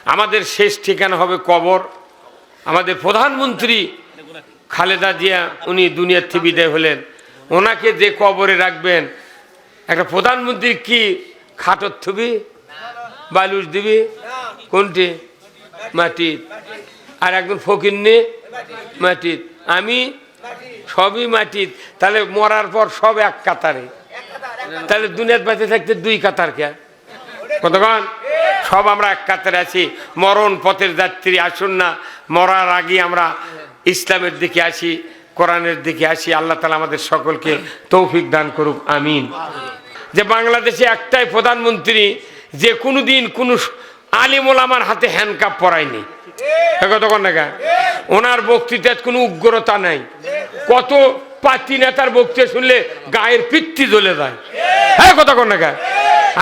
আমাদের শেষ ঠিকানা হবে কবর। আমাদের প্রধানমন্ত্রী খালেদা জিয়া উনি দুনিয়ার থেকে বিদায় হলেন, ওনাকে যে কবরে রাখবেন, একটা প্রধানমন্ত্রী কি খাটর থুবি বালুস দিবি কোনটি মাটির, আর একজন ফকির নে মাটির, আমি সবই মাটির। তাহলে মরার পর সব এক কাতারে, তাহলে দুনিয়ার বেঁচে থাকতে দুই কাতার কে কতক্ষণ? সব আমরা এক কাতারে আছি। মরণ পথের যাত্রী, আসুন না মরার আগে আমরা ইসলামের দিকে আসি, কোরআনের দিকে আসি। আল্লাহ তাআলা আমাদের সকলকে তৌফিক দান করুক, আমিন। যে বাংলাদেশে একটাই প্রধানমন্ত্রী যে কোনোদিন কোনো আলিম ওলামার হাতে হ্যান্ডকাপ পরায়নি, কতক্ষণ না? ওনার বক্তৃতার কোনো উগ্রতা নাই। কত পার্টি নেতার বক্তৃতা শুনলে গায়ের পিত্তি জ্বলে যায়, হ্যাঁ কতক্ষণ না?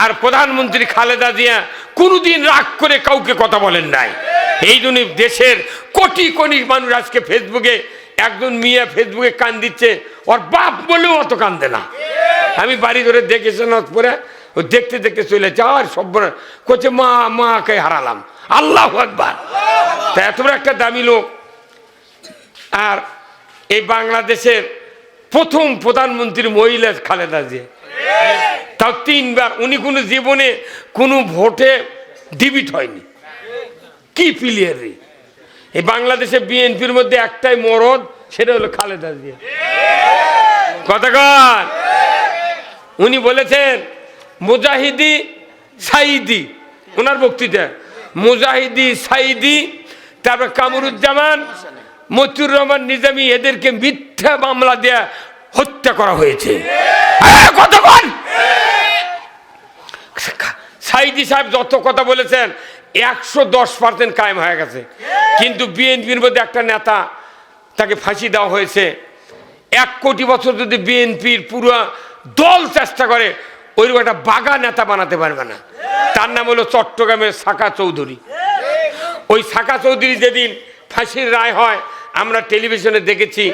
আর প্রধানমন্ত্রী খালেদা জিয়া কোনোদিন রাগ করে কাউকে কথা বলেন নাই। এই জন্য দেশের কোটি কোটি মানুষ আজকে ফেসবুকে, একজন মিয়া ফেসবুকে কান দিচ্ছে, ওর বাপ বলেও অত কান্দে না। আমি বাড়ি ধরে দেখেছি না, পরে ও দেখতে দেখতে চলে যায়, আর সব করছে মা মাকে হারালাম, আল্লাহু আকবার। তা এত বড় একটা দামি লোক, আর এই বাংলাদেশের প্রথম প্রধানমন্ত্রী মহিলা খালেদা জিয়া, তাও 3 বার। উনি কোনো জীবনে কোনো ভোটে ডিবিট হয়নি, কি প্লেয়ার রে! এই বাংলাদেশে বিএনপির মধ্যে একটাই মরদ, সেটা হলো খালেদা জিয়া। কতক্ষণ? উনি বলেছেন মুজাহিদি সাইদি, ওনার বক্তৃতা মুজাহিদি সাইদি, তারপর কামরুজ্জামান, মতিউর রহমান নিজামী, এদেরকে মিথ্যা মামলা দেয়া হত্যা করা হয়েছে। কতক্ষণ? সাইদি সাহেব যত কথা বলেছেন 110% কায়েম হয়ে গেছে, কিন্তু বিএনপির মধ্যে একটা নেতা, তাকে ফাঁসি দেওয়া হয়েছে। 1 কোটি বছর যদি বিএনপির পুরো দল চেষ্টা করে, ওইরকম একটা বাগা নেতা বানাতে পারবে না। তার নাম হলো চট্টগ্রামের সাকা চৌধুরী। ওই সাকা চৌধুরী যেদিন ফাঁসির রায় হয়, আমরা টেলিভিশনে দেখেছি,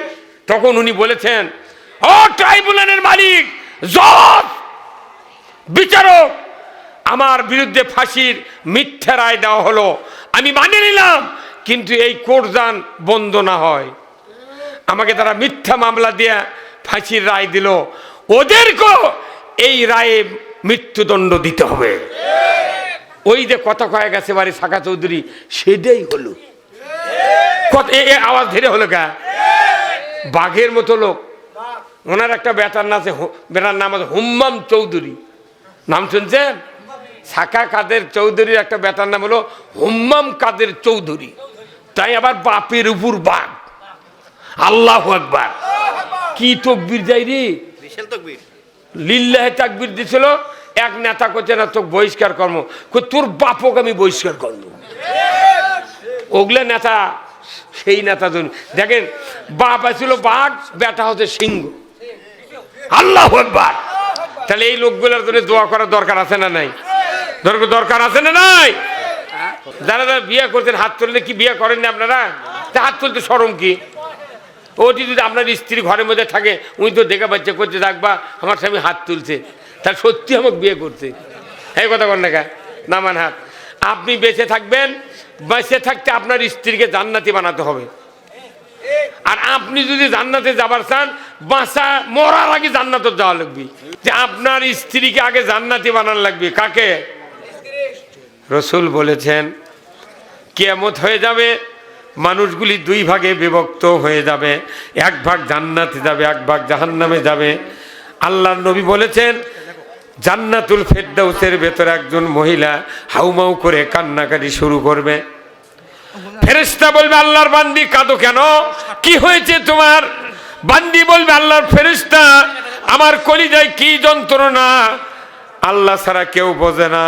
তখন উনি বলেছেন, ও ট্রাইব্যুনালের মালিক, জজ, বিচারক, আমার বিরুদ্ধে ফাঁসির মিথ্যা রায় দেওয়া হলো, আমি মানে নিলাম, কিন্তু এই কোর্টজান বন্ধ না হয়। আমাকে তারা মিথ্যা মামলা দিয়ে ফাঁসির রায় দিল, ওদেরকেও এই রায়ে মৃত্যুদণ্ড দিতে হবে। ওই যে কথা কয়ে গেছে বাড়ি সাকা চৌধুরী, সেটাই হলো। আওয়াজ ধীরে হলো গা, বাঘের মতো লোক। ওনার একটা বেটার নাম আছে, বেটার নাম আছে হুম্মাম চৌধুরী, নাম শুনছেন? সাকা কাদের চৌধুরীর একটা বেটার নাম হলো হুম্মাম কাদের চৌধুরী। তাই আবার বাপের উপর বাঘ, আল্লাহু আকবার। কি তকবীর যাই রে, লিল্লাহে তাকবীর দিছিল। এক নেতা করছে না, তোকে বহিষ্কার কর্ম, তোর বাপক আমি বহিষ্কার করবো। ওগুলা নেতা, সেই নেতা দেখেন, বাপ আছিল বাঘ, বেটা হচ্ছে সিংহ, আল্লাহু আকবার। তাহলে এই লোকগুলোর জন্য দোয়া করার দরকার আছে না নাই? দরকার আছে না নাই? যারা যারা বিয়ে করছেন হাত তুললে, কি বিয়ে করেন না আপনারা? হাত তুলতে শরম কি? ওটি যদি আপনার স্ত্রী ঘরের মধ্যে থাকে, উনি তো দেখা বাচ্চা করছে, দেখবা আমার স্বামী হাত তুলছে, তার সত্যি আমাকে বিয়ে করছে, এই কথা কর না কা? নামান হাত। আপনি বেঁচে থাকবেন, বেঁচে থাকতে আপনার স্ত্রীকে জান্নাতি বানাতে হবে। আর আপনি যদি জান্নাতে যাবার চান, বাঁচা মরার আগে জান্নাতে যাওয়া লাগবে। যে আপনার স্ত্রীকে আগে জান্নাতি বানানো লাগবে। কাকে? রাসূল বলেছেন কিয়ামত হয়ে যাবে, মানুষগুলি 2 ভাগে বিভক্ত হয়ে যাবে, 1 ভাগ জান্নাতে যাবে, 1 ভাগ জাহান্নামে যাবে। আল্লাহর নবী বলেছেন জান্নাতুল ফেরদাউসের ভেতরে একজন মহিলা হাউমাউ করে কান্নাকাটি শুরু করবে। ফেরেশতা বলবে, আল্লাহর বান্দি কাঁদো কেন, কি হয়েছে তোমার? বান্দি বলবে, আল্লাহর ফেরেশতা, আমার কলিজায় কি যন্ত্রণা, আল্লাহ ছাড়া কেউ বোঝে না,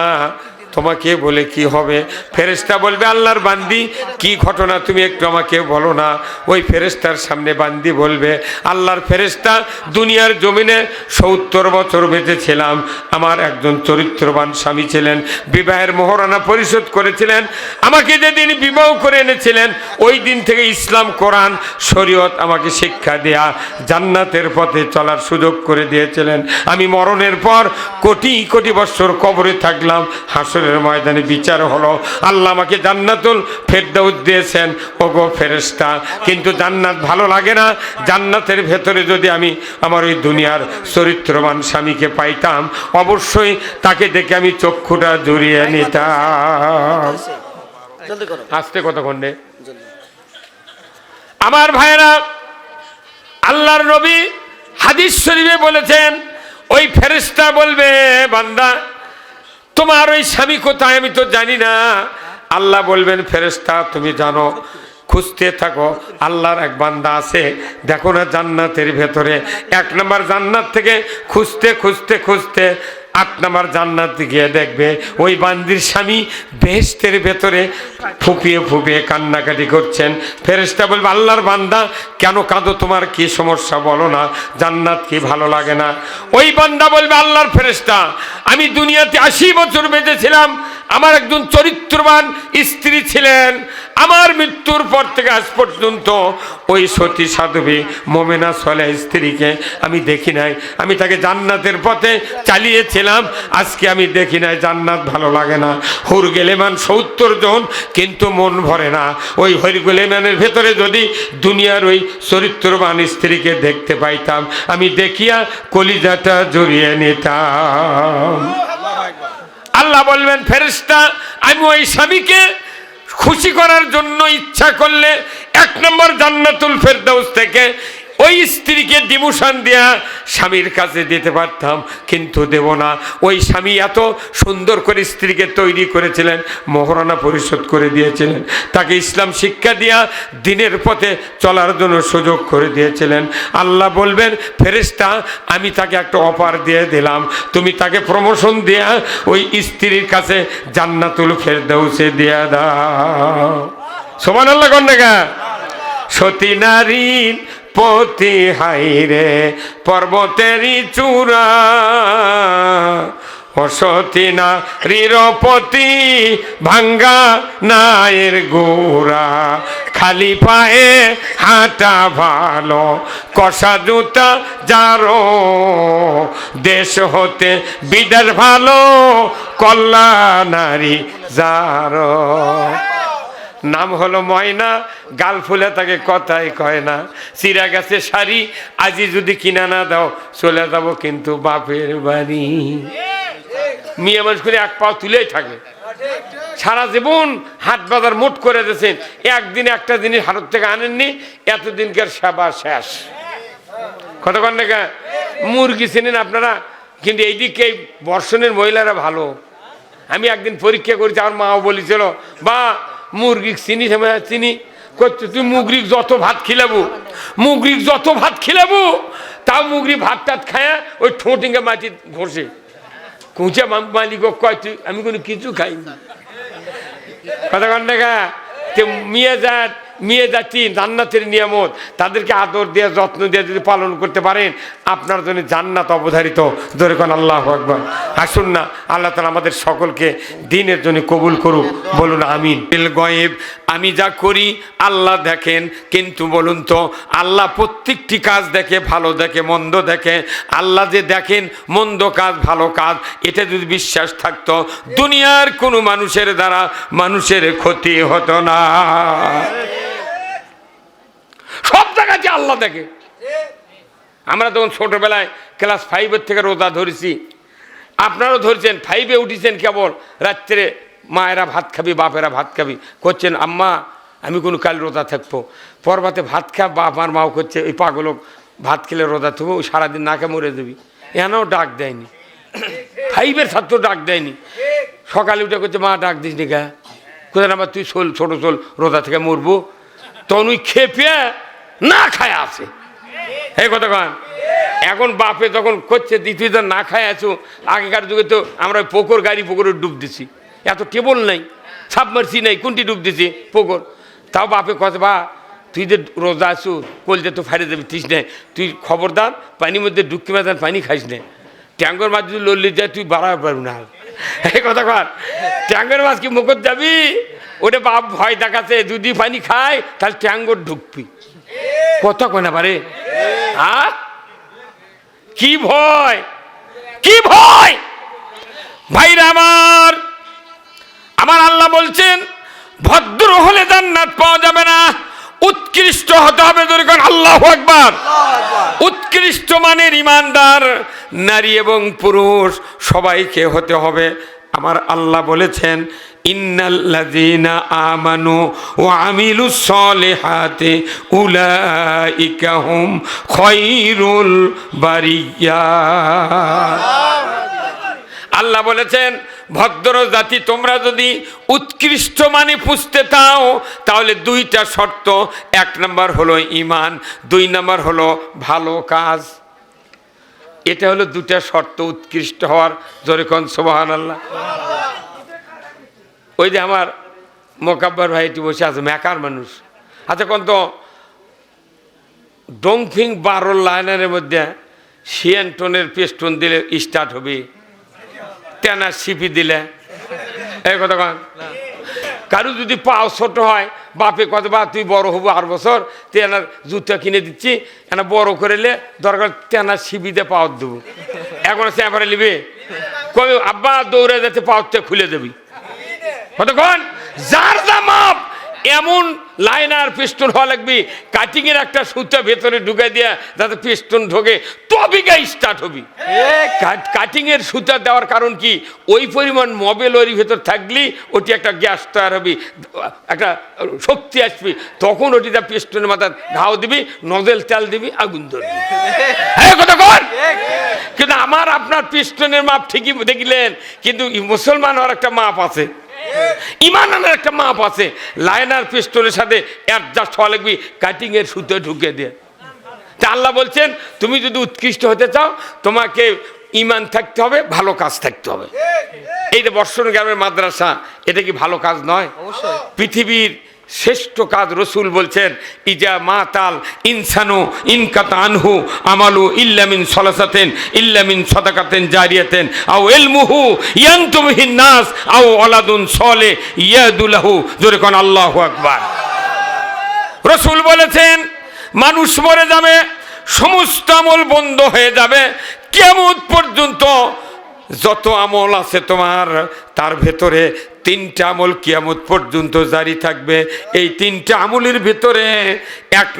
তোমাকে বলে কি হবে? ফেরেশতা বলবে, আল্লাহর বান্দি কি ঘটনা তুমি একটু আমাকে বলো না। ওই ফেরেশতার সামনে বান্দি বলবে, আল্লাহর ফেরেশতা, দুনিয়ার জমিনে 70 বছর বেঁচেছিলাম, আমার একজন চরিত্রবান স্বামী ছিলেন, বিবাহের মোহরানা পরিশোধ করেছিলেন, আমাকে যেদিন বিবাহ করে এনেছিলেন, ওই দিন থেকে ইসলাম, কোরআন, শরীয়ত আমাকে শিক্ষা দেয়া জান্নাতের পথে চলার সুযোগ করে দিয়েছিলেন। আমি মরণের পর কোটি কোটি বছর কবরে থাকলাম, হাসরের হাসরের ময়দানে বিচার হলো, আল্লাহ আমাকে জান্নাতুল ফেরদাউস দিয়েছেন ওগো ফেরেশতা, কিন্তু জান্নাত ভালো লাগে না। জান্নাতের ভেতরে যদি আমি আমার ওই দুনিয়ার চরিত্রবান স্বামীকে পাইতাম, অবশ্যই তাকে দেখে আমি চক্ষুটা জড়িয়ে নিতাম। আস্তে কতক্ষণ রে আমার ভাইরা, আল্লাহর নবী হাদিস শরীফে বলেছেন, ওই ফেরেশতা বলবে, বান্দা তোমার ওই স্বামী কোথায় আমি তো জানি না। আল্লাহ বলবেন, ফেরেশতা তুমি জানো, খুঁজতে থাকো। আল্লাহর এক বান্দা আছে, দেখো না জান্নাতের ভেতরে, 1 নম্বর জান্নাত থেকে খুঁজতে খুঁজতে খুঁজতে 8 নম্বর জান্নাতে গিয়ে দেখবে ওই বান্দির স্বামী বেহেশতের ভেতরে ফুপিয়ে ফুপিয়ে কান্নাকাটি করছেন। ফেরেশতা বলবে, আল্লাহর বান্দা কেন কাঁদো, তোমার কি সমস্যা বলো না, জান্নাত কি ভালো লাগে না? ওই বান্দা বলবে, আল্লাহর ফেরেশতা আমি দুনিয়াতে 80 বছর বেঁচেছিলাম, আমার একজন চরিত্রবান স্ত্রী ছিলেন, আমার মৃত্যুর পর থেকে আজ পর্যন্ত ওই সতী সাধবী মোমেনা সালেহা স্ত্রীকে আমি দেখি নাই। আমি তাকে জান্নাতের পথে চালিয়েছিলাম, আজকে আমি দেখি নাই, জান্নাত ভালো লাগে না। হুর গেলেমান 70 জন, কিন্তু মন ভরে না। ওই হুর গেলেমানের ভেতরে যদি দুনিয়ার ওই চরিত্রবান স্ত্রীকে দেখতে পাইতাম, আমি দেখিয়া কলিজাটা জড়িয়ে নিতাম। আল্লাহ বলবেন, ফেরেশতা আমি ওই স্বামীকে খুশি করার জন্য ইচ্ছা করলে 1 নম্বর জান্নাতুল ফেরদাউস থেকে ওই স্ত্রীকে ডিমোশন দেয়া স্বামীর কাছে দিতে পারতাম, কিন্তু দেব না। ওই স্বামী এত সুন্দর করে স্ত্রীকে তৈরি করেছিলেন, মোহরানা পরিশোধ করে দিয়েছিলেন, তাকে ইসলাম শিক্ষা দিয়া দিনের পথে চলার জন্য সুযোগ করে দিয়েছিলেন। আল্লাহ বলবেন, ফেরেশতা আমি তাকে একটা অফার দিয়ে দিলাম, তুমি তাকে প্রমোশন দেয়া ওই স্ত্রীর কাছে জান্নাতুল ফেরদাউসে দিয়া দাও। সুবহানাল্লাহ কন্যা। সতী নারীর পতি হাইরে পর্বতেরই চূড়া, অসতী নারীর পতি ভাঙ্গা নায়ের গোড়া, খালি পায়ে হাঁটা ভালো কষা জুতা যারো, দেশ হতে বিদেশ ভালো কল্লা নারী যারো। নাম হলো ময়না, গাল ফুলে তাকে কথাই কয় না, চিরা গেছে শাড়ি আজি যদি কিনা না দাও চলে যাবো কিন্তু বাপের বাড়ি। মেয়ে মানুষ করে 1 পাও তুলেই থাকে, সারা জীবন হাট বাজার মোট করে দিয়েছেন, একদিন একটা জিনিস হাটের থেকে আনেননি, এতদিনকার সেবা শেষ। কতক্ষণ দেখা মুরগি চেনেন আপনারা, কিন্তু এইদিকে এই বর্ষণের মহিলারা ভালো। আমি একদিন পরীক্ষা করেছি, আমার মাও বলেছিল, বা মুরগি চিনি চিনি করছে, তুই মুগরিক যত ভাত খিলাবো, মুগরিক যত ভাত খিলাবো, তাও মুগরি ভাত টাত খায়া ওই ঠোঁটিঙ্গে মাটি ঘষে কুঁচে মালিক কয় তুই, আমি কোনো কিছু খাইনি। কতক্ষণ দেখা মেয়ে জাতি জান্নাতের নিয়ামত, তাদেরকে আদর দিয়ে যত্ন দিয়ে যদি পালন করতে পারেন, আপনার জন্য জান্নাত অবধারিত। ধরে কোন আল্লাহু আকবার। আসুন না, আল্লাহ তাআলা আমাদের সকলকে দ্বীনের জন্য কবুল করুক, বলুন আমিন। গয়েব আমি যা করি আল্লাহ দেখেন, কিন্তু বলুন তো আল্লাহ প্রত্যেকটি কাজ দেখে, ভালো দেখে মন্দ দেখে। আল্লাহ যে দেখেন মন্দ কাজ ভালো কাজ, এটা যদি বিশ্বাস থাকতো, দুনিয়ার কোনো মানুষের দ্বারা মানুষের ক্ষতি হতো না। সব জায়গাতে আল্লাহ দেখে। আমরা তখন ছোটবেলায় ক্লাস 5 থেকে রোজা ধরেছি, আপনারাও ধরেছেন, 5 উঠেছেন, কেবল রাত্রে মায়েরা ভাত খাবি, বাপেরা ভাত খাবি করছেন, আম্মা আমি কোনো কাল রোজা থাকবো। পরবাতে ভাত খা, বাপ আর মাও করছে, ওই পাগল ভাত খেলে রোজা থাকবো, ওই সারাদিন নাকে মরে যাবি। এনাও ডাক দেয়নি, 5 ছাত্র ডাক দেয়নি। সকালে উঠে করছে, মা ডাক দিস নি গা, কোথায় আমার তুই চল ছোট চল রোজা থেকে মরবো। তখন ওই খেপে না খায় আছে। এই কতক্ষণ এখন বাপে তখন করছে, তুই তো না খায় আছো। আগেকার যুগে তো আমরা পুকুর গাড়ি পুকুরে ডুব দিছি, এত টেবল নাই, সাবমার্সি নাই, কোনটি ডুব দিছি পুকুর। তাও বাপে কথা, বা তুই যে রোজা আছো কলতে তো ফাইরে যাবি, তিস নে, তুই খবরদার পানির মধ্যে ডুবকি মাছ পানি খাইস নে, ট্যাঙ্গর মাছ যদি লড়লি যায় তুই বাড়াতে পারবি না। এই কথা কর, ট্যাঙ্গর মাছ কি মুখত যাবি, ওটা বাপ ভয় দেখাচ্ছে, যদি পানি খায় তাহলে ট্যাঙ্গর ঢুকবি। কথা কয় না পারে, কি ভয়, কি ভয়। ভাইরা আমার, আমার আল্লাহ বলছেন ভদ্র হলে জান্নাত পাওয়া যাবে না, উৎকৃষ্ট হতে হবে। যখন আল্লাহু আকবার, উৎকৃষ্ট মানের ইমানদার নারী এবং পুরুষ সবাইকে হতে হবে। আমার আল্লাহ বলেছেন ইন্নাল্লাযীনা আমানু ওয়া আমিলুস সলিহাতি উলাইকা হুম খায়রুল বারিয়া। আল্লাহ বলেছেন ভদ্র জাতি তোমরা যদি উৎকৃষ্ট মানে পুষতে চাও তাহলে দুইটা শর্ত, এক নম্বর হলো ঈমান, দুই নম্বর হলো ভালো কাজ। এটা হলো দুটা শর্ত উৎকৃষ্ট হওয়ার। জোরে কোন সুবহানাল্লাহ। ওই যে আমার মোকাব্বর ভাইটি বসে আছে, মেকার মানুষ। আচ্ছা কোন তো ডংফিং 12 লাইনের মধ্যে সিয়ানটনের পেস্টন দিলে স্টার্ট হবে, টেনার সিপি দিলে এই কথা কন। কারো যদি পাও ছোট হয় বাপে কত বা তুই বড় হবো 8 বছর, তেনার জুতা কিনে দিচ্ছি, এনা বড় করেলে দরকার তেনার সিপিতে পাওয়ার দেবো। এখন চেপারে নিবে কবে আব্বা দৌড়ে যেতে পাওয়ারটা খুলে দেবি কতক্ষণ। যার যা মাপ এমন লাইনার পিস্টন হওয়া লাগবে, কাটিং এর একটা সুতা ভেতরে ঢুকে দিয়ে যাতে পিস্টন ঢোকে তবে গাই স্টার্ট হবি। কাটিং এর সুতা দেওয়ার কারণ কি, ওই পরিমাণ মোবাইল ওর ভেতর থাকলে ওটি একটা গ্যাস তৈরি হবে, একটা শক্তি আসবে, তখন ওটিটা পিস্টনের মাথা ঘাও দিবি, নজেল তেল দিবি, আগুন ধরবি। হ্যাঁ কথা কর। কিন্তু আমার আপনার পিস্টনের মাপ ঠিকই দেখলেন, কিন্তু মুসলমান হওয়ার একটা মাপ আছে, ইমানের একটা মাপ আছে। লাইনার পিস্টনের সাথে অ্যাডজাস্ট হওয়া লাগবে, কাটিং এর সুতো ঢুকে দিয়ে। তা আল্লাহ বলছেন তুমি যদি উৎকৃষ্ট হতে চাও তোমাকে ইমান থাকতে হবে, ভালো কাজ থাকতে হবে। এই যে বর্ষণ গ্রামের মাদ্রাসা, এটা কি ভালো কাজ নয়? পৃথিবীর শ্রেষ্ঠ কাজ রসুল বলছেন ইজা মাতাল ইনসানু ইনকাতা আনহু আমালু ইল্লা মিন সলাসাতিন ইল্লা মিন সাদাকাতিন জারিয়াতিন আও ইলমুহু ইয়ানতুমিহিন নাস আও ওয়ালাদুন সলিহ ইয়াদুলাহু। জোরে কোন আল্লাহু আকবার। রসুল বলেছেন মানুষ মরে যাবে, সমস্ত আমল বন্ধ হয়ে যাবে, কিয়ামত পর্যন্ত যত আমল আছে তোমার তার ভেতরে 3টা আমল কিয়ামত পর্যন্ত জারি থাকবে। এই 3টা আমলের ভেতরে এক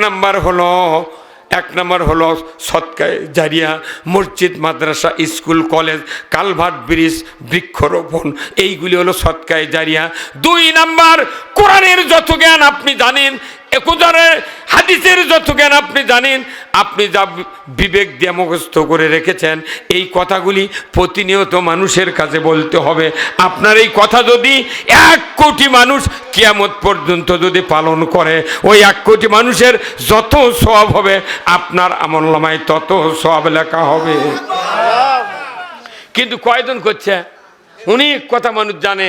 নাম্বার হলো সদকায়ে জারিয়া, মসজিদ মাদ্রাসা স্কুল কলেজ কালভার্ট ব্রিজ বৃক্ষরোপণ, এইগুলি হলো সদকায়ে জারিয়া। 2 নাম্বার কোরআনের যত জ্ঞান আপনি জানেন, হাদিসের যত জ্ঞান আপনি জানেন, আপনি যা বিবেক দিয়ে মুখস্থ করে রেখেছেন, এই কথাগুলি প্রতিনিয়ত মানুষের কাছে বলতে হবে। আপনার এই কথা যদি 1 কোটি মানুষ কিয়ামত পর্যন্ত যদি পালন করে, ওই 1 কোটি মানুষের যত সওয়াব হবে আপনার আমলনামায় তত সওয়াব লেখা হবে। কিন্তু কয়জন করছে? অনেক কথা মানুষ জানে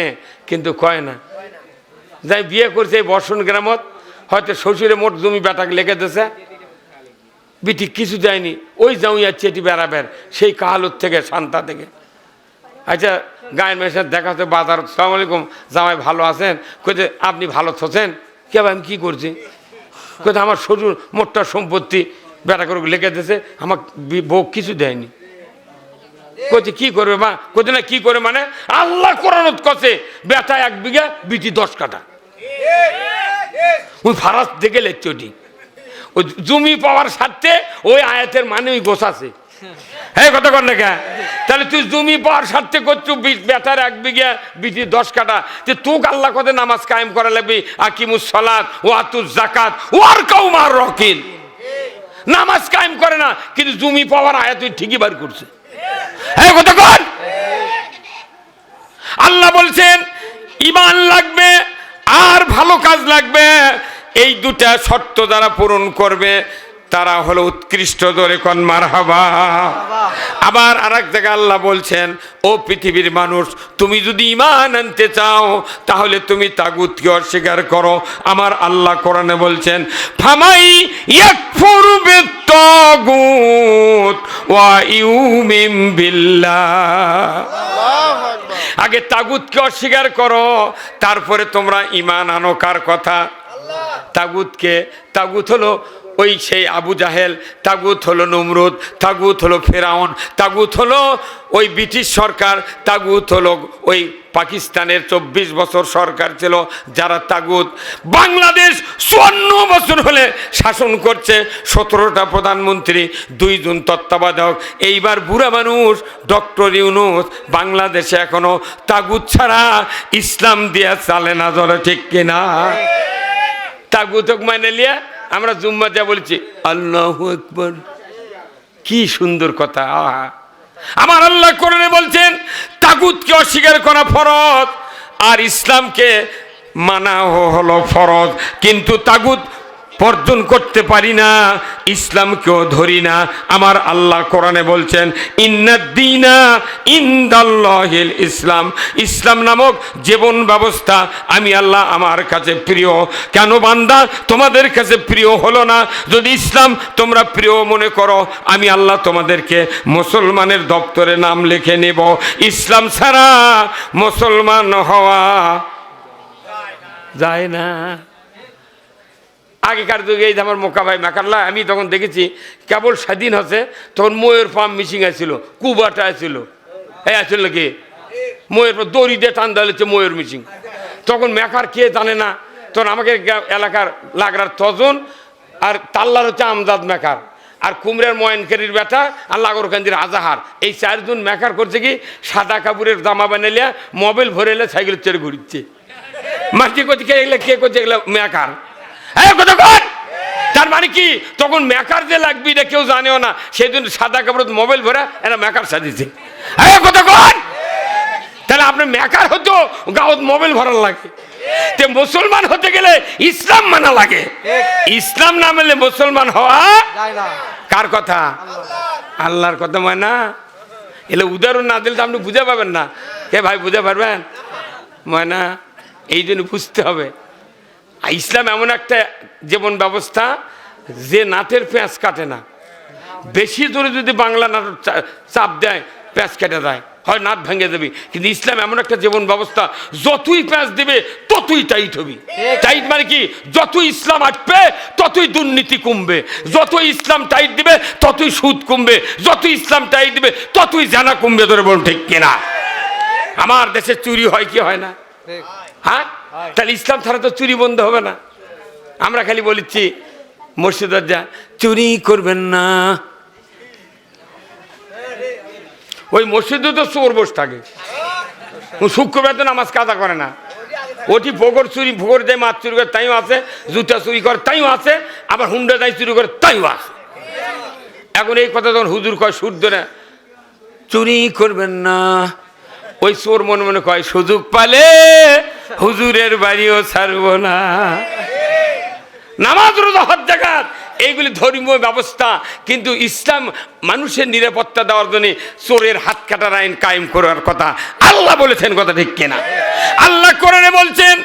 কিন্তু কয় না। যাই বিয়ে করছে বর্ষণ গ্রামত, হয়তো শ্বশুরে মোট জমি বেটাকে লেগে দিয়েছে, বিটি কিছু দেয়নি, ওই জাউইয়া চেটি বেড়াবের সেই কাহালুর থেকে শান্তা থেকে। আচ্ছা গায়ের মেয়ের দেখা হচ্ছে বাজার, সালাম আলাইকুম জামাই ভালো আছেন? কোথায় আপনি ভালো থাকেন? কে ভাই আমি কী করছি? কোথায় আমার শ্বশুর মোটটা সম্পত্তি বেটা করে লেগে দিয়েছে, আমার বউ কিছু দেয়নি। কোথায় কি করবে মা? কোথায় না কি করে মানে আল্লাহ কোরআনত কছে বেটা 1 বিঘা বিটি 10 কাঠা। ওই ফারাস দেখে লেখছে ওটি ওই জমি পাওয়ার স্বার্থে ওই আয়াতের মানে ওই গোছাছে। হ্যাঁ কথা কর না কে? তাহলে তুই জমি পাওয়ার স্বার্থে করছু বেটার 1 বিঘা বিটি 10 কাঠা, যে তোকে আল্লাহ কথা নামাজ কায়েম করা লাগবে, আকিমুস সালাত ও আতুজ যাকাত ওয়ার কাউমার রকিন। নামাজ কায়েম করে না কিন্তু জমি পাওয়ার আয়াত ঠিকই বার করছে। হ্যাঁ কথা কর। আল্লাহ বলছেন ঈমান লাগবে আর ভালো কাজ লাগবে। এই 2টা শর্ত যারা পূরণ করবে তারা হলো উৎকৃষ্ট। ধরে কোন মারহাবা। আবার আরেক জায়গায় আল্লাহ বলছেন ও পৃথিবীর মানুষ, তুমি যদি ঈমান আনতে চাও তাহলে তুমি তাগুতকে অস্বীকার করো। আমার আল্লাহ কোরআনে বলছেন ফামাই ইয়াকফুরু বিত্তাগুত ওয়া ইউমিন বিল্লাহ। আগে তাগুতকে অস্বীকার করো, তারপরে তোমরা ঈমান আনো। কার কথা? তাগুতকে। তাগুত হলো ওই সেই আবু জাহেল, তাগুত হলো নমরুদ, তাগুত হলো ফেরাউন, তাগুত হলো ওই ব্রিটিশ সরকার, তাগুত হলো ওই পাকিস্তানের 24 বছর সরকার ছিল যারা তাগুত। বাংলাদেশ 54 বছর হলে শাসন করছে, 17টা প্রধানমন্ত্রী, 2 জন তত্ত্বাবধায়ক। এইবার বুড়া মানুষ ডক্টর ইউনূস বাংলাদেশে এখনো তাগুত ছাড়া ইসলাম দিয়া চালে না, ধরে ঠিক কিনা? তাগুতক মানে লিয়া আমরা জুম্মা যা বলছি আল্লাহু আকবার, কি সুন্দর কথা। আমার আল্লাহ কোরআনে বলছেন তাগুতকে অস্বীকার করা ফরজ আর ইসলামকে মানা হলো ফরজ, কিন্তু তাগুত বর্জন করতে পারি না, ইসলামকেও ধরি না। আমার আল্লাহ কোরআনে বলছেন ইন্নাদ্দীনা ইনদাল্লাহিল ইসলাম, ইসলাম নামক জীবন ব্যবস্থা আমি আল্লাহ আমার কাছে প্রিয়। কেন বান্দা তোমাদের কাছে প্রিয় হলো না? যদি ইসলাম তোমরা প্রিয় মনে করো, আমি আল্লাহ তোমাদেরকে মুসলমানের দপ্তরে নাম লিখে নেব। ইসলাম ছাড়া মুসলমান হওয়া যায় না। আগেকার যুগে এই যে আমার মোকা ভাই মেকারলা, আমি তখন দেখেছি কেবল স্বাধীন হচ্ছে তখন ময়ূর পাম্প মিশিং আসছিল, কুবাটা আসছিল, এই আসছিল কি ময়ূর দড়ি দিয়ে টান দেওয়া হচ্ছে ময়ূর মিশিং। তখন মেকার কে জানে না, তখন আমাকে এলাকার লাগরার তজন আর তাল্লার হচ্ছে আমজাদ মেকার আর কুমড়ের ময়নকারীর বেটা আর লাগরকান্দির আজাহার, এই 4 জন মেকার করছে কি সাদা কাপড়ের জামা বানাইলে মোবাইল ভরে এলে সাইকেলের চেড়ে ঘুরিচ্ছে। মাটি করছে কে এগুলো, কে করছে এগুলো? মেকার। তার মানে কি তখন মেকার যে লাগবে এটা কেউ জানেও না, সেই জন্য সাদা কাপড় মোবাইল ভরা এরা মেকার সাজিয়েছে। তাহলে আপনার মেকার হতো গাঁত মোবাইল ভরার লাগে, তে মুসলমান হতে গেলে ইসলাম মানা লাগে। ইসলাম না মানলে মুসলমান হওয়া কার কথা? আল্লাহর কথা। মানা এলে উদাহরণ না দিলে তো আপনি বুঝে পাবেন না। কে ভাই বুঝে পারবেন? মানা এই জন্য বুঝতে হবে ইসলাম এমন একটা জীবন ব্যবস্থা যে নাটের পেঁচ কাটে না। বেশি জোরে যদি বাংলা নাট চাপ দেয় পেঁচ কেটে দেয়, হয় নাট ভেঙে দেবে। কিন্তু ইসলাম এমন একটা জীবন ব্যবস্থা যতই পেঁচ দেবে ততই টাইট হবে। টাইট মানে কি? যতই ইসলাম আটবে ততই দুর্নীতি কমবে, যতই ইসলাম টাইট দিবে ততই সুদ কমবে, যতই ইসলাম টাইট দিবে ততই জানা কমবে। ধরে বলুন ঠিক কিনা? আমার দেশে চুরি হয় কি হয় না? হ্যাঁ, তাহলে ইসলাম ছাড়া তো চুরি বন্ধ হবে না। আমরা খালি বলেছি মসজিদের যা চুরি করবেন না, ওই মসজিদে তো চোর বসে থাকে, শুক্রবার তো নামাজ কাজা করে না। ওটি ভোগর চুরি, ভোগর দেয় মাছ চুরি করে তাইও আছে, জুতা চুরি করে তাইও আছে, আবার হুন্ডা দায় চুরি করে তাইও আছে। এখন এই কথা যখন হুজুর কয় সুর ধরে চুরি করবেন না, ওই চোর মনে মনে কয় সুযোগ পালে হুজুরের বাড়িও ছাড়ব না। নামাজ রোজা হজ যাকাত এইগুলি ধর্মীয় ব্যবস্থা, কিন্তু ইসলাম মানুষের নিরাপত্তা দেওয়ার জন্য চোরের হাত কাটার আইন কায়েম করার কথা আল্লাহ বলেছেন। কথা ঠিক কিনা? আল্লাহ কোরআনে বলছেন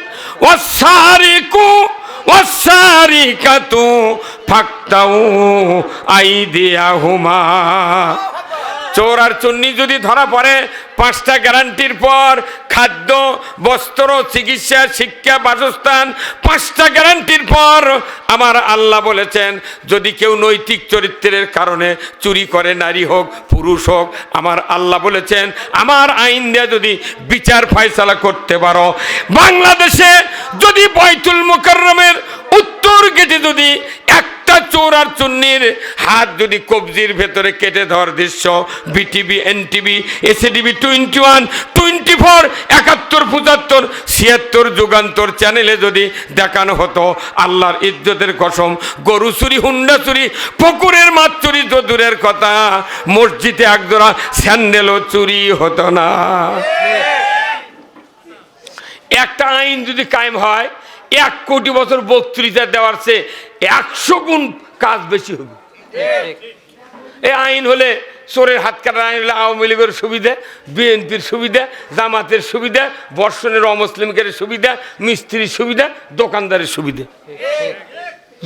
ওয়াসারিকু ওয়াসারিকাতু ফাকতাউ আইদিয়াহুমা, চোর আর চুন্নি যদি ধরা পড়ে 5টা গ্যারান্টির পর খাদ্য, বস্ত্র, চিকিৎসা, শিক্ষা, বাসস্থান, 5টা গ্যারান্টির পর আমার আল্লাহ বলেছেন যদি কেউ নৈতিক চরিত্রের কারণে চুরি করে, নারী হোক পুরুষ হোক, আমার আল্লাহ বলেছেন আমার আইন দিয়ে যদি বিচার ফয়সালা করতে পারো। বাংলাদেশে যদি বাইতুল মুকাররমের উত্তর গেটে যদি একটা চোর আর চুন্নির হাত যদি কবজির ভেতরে কেটে ধর দৃশ্য বিটিভি, এনটিভি, এসএটিভি 21, 24, 71, 75, 76 যুগান্তর চ্যানেলে যদি দেখানো হতো, আল্লাহর ইজ্জতের কসম গরু চুরি, হুন্ডা চুরি, পুকুরের মাছ চুরি তো দূরের কথা, মসজিদে একজোড়া স্যান্ডেলও চুরি হতো না। একটা আইন যদি কায়েম হয় 1 কোটি বছর বক্তৃতা দেওয়ার চেয়ে 100 গুণ কাজ বেশি হবে। এই আইন হলে চোরের হাত কাটার আইন হলে আওয়ামী লীগের সুবিধা, বিএনপির সুবিধা, জামাতের সুবিধা, বর্ষণের অমুসলিমদের সুবিধা, মিস্ত্রির সুবিধা, দোকানদারের সুবিধা।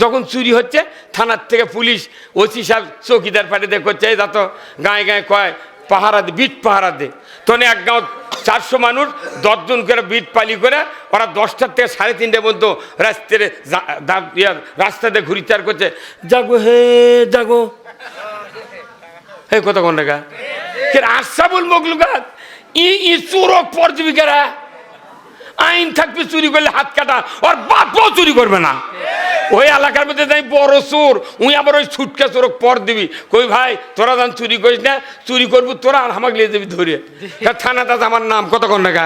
যখন চুরি হচ্ছে থানার থেকে পুলিশ, ওসি সাহেব, চৌকিদার পাঠিয়ে করছে যা তো গায়ে গায়ে কয় পাহারা দে, বিট পাহারা দে, তখন এক গাঁও 400 মানুষ 10 জন করে বিট পালি করে ওরা 10টার থেকে 3:30 পর্যন্ত রাস্তাতে ঘুরিচার করছে, জাগো হে জাগো হে কত কোন টাকা আশাবুল মখলুকাত ই চোরক পরজীবিকারা আইন থাকবে, চুরি করলে হাত কাটা, ওর বাপও চুরি করবে না। ওই এলাকার মধ্যে যাই বড় চোর, উই আবার ওই ছুটকা চোরক পর দিবি, কই ভাই তোরা যান চুরি করিস না, চুরি করবি তোরা আর আমাকে নিয়ে যাবি ধরে থানাটা আমার নাম কতক্ষণ টাকা